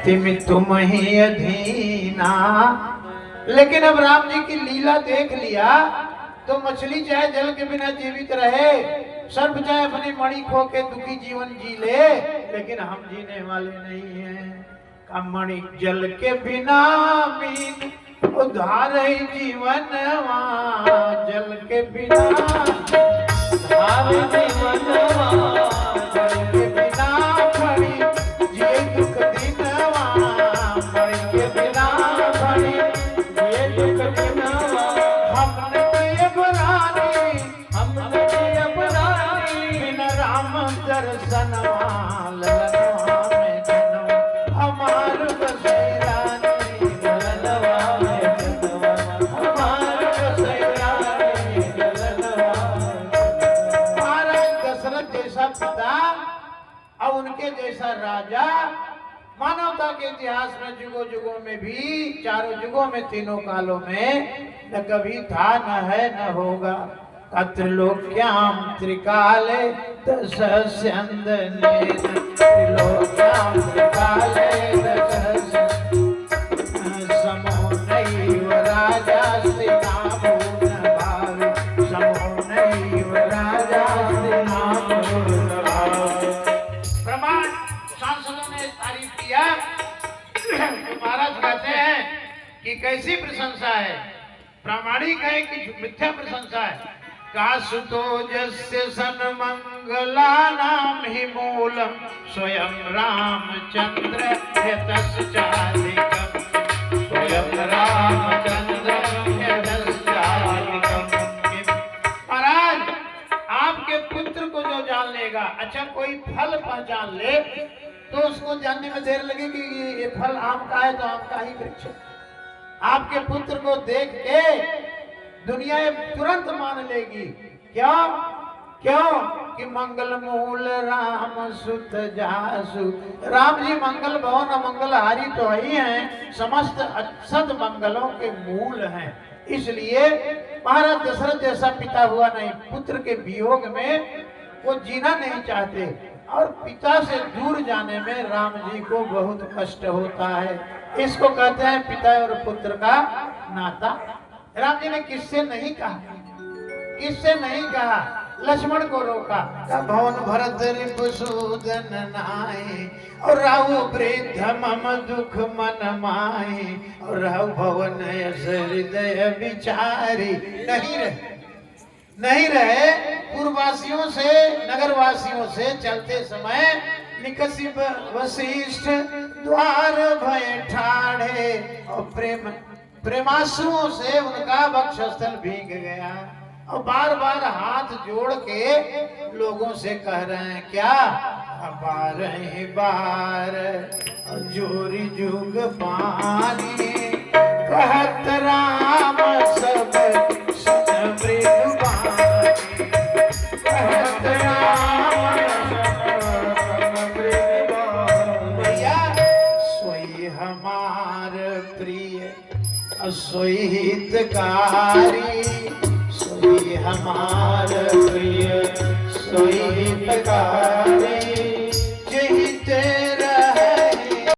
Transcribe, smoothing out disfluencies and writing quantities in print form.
तिम तुम ही अधीना। लेकिन अब राम जी की लीला देख लिया तो मछली चाहे जल के बिना जीवित रहे, सर्प चाहे अपनी मणि खो के दुखी जीवन जी ले, लेकिन हम जीने वाले नहीं हैं। मणि जल के बिना मीन उधार ही जीवन, जल के बिना उधार जीवन, जल के बिना खड़ी जिए दुख दिनवा, मणि के बिना खड़ी जिए दुख दिनवा। हमने किए बरानी, हमने किए बरानी, बिन राम दर्शनवा ललनवा में जनवा, हमार बसेरा नहीं ललनवा में जनवा, हमार बसेरा नहीं ललनवा। महाराज दशरथ जैसा पिता और उनके जैसा राजा मानवता के इतिहास में युगों युगों में भी, चारों युगों में, तीनों कालों में न कभी था, न है, न होगा। त्रिलोक्याम त्रिकाले दशस्यन्दने, त्रिलोक्याम त्रिकाले दशस्यन्दने, समो नैव राजास्ति नाभून भावे, समो नैव राजास्ति नाभून भावे। प्रमाण सांसदों ने तारीफ किया। महाराज कहते हैं कि कैसी प्रशंसा है, प्रामाणिक है कि मिथ्या प्रशंसा है। कहा सुतोजस्य सन मंगलानाम ही मूलम, स्वयं रामचंद्र यतश्चाधिकम्, स्वयं रामचंद्र यतश्चाधिकम्। महाराज आपके पुत्र को जो जान लेगा, अच्छा कोई फल पहचान ले तो उसको जानने में देर लगेगी कि ये फल आम का है तो आम का ही वृक्ष है। आपके पुत्र को देख के दुनिया तुरंत मान लेगी। क्या? क्यों? कि मंगल मूल राम सुत जासु, राम जी मंगल भवन मंगलहारी तो ही हैं, समस्त सद मंगलों के मूल हैं। इसलिए महाराज दशरथ जैसा पिता हुआ नहीं, पुत्र के वियोग में वो जीना नहीं चाहते, और पिता से दूर जाने में राम जी को बहुत कष्ट होता है। इसको कहते हैं पिता और पुत्र का नाता। राम जी ने किससे नहीं कहा, किससे नहीं कहा, लक्ष्मण को रोका। भवन भरत रिपुसूदन नाई, और राहु वृद्ध मम दुख मन माई, और राहु भवन हृदय विचारी। नहीं रहे पूर्ववासियों से, नगरवासियों से चलते समय निकसी वशिष्ठ द्वार भय ठाढ़े, और प्रेमाश्रुओं से उनका वक्षस्थल भीग गया, और बार बार हाथ जोड़ के लोगों से कह रहे हैं क्या, बार ही बार जोरी जुग पानी, कहत राम सब सुन मृदुबानी, कहत राम सब मृदुबानी। भैया सोई हमार प्रिय सोई हितकारी, सोई हमार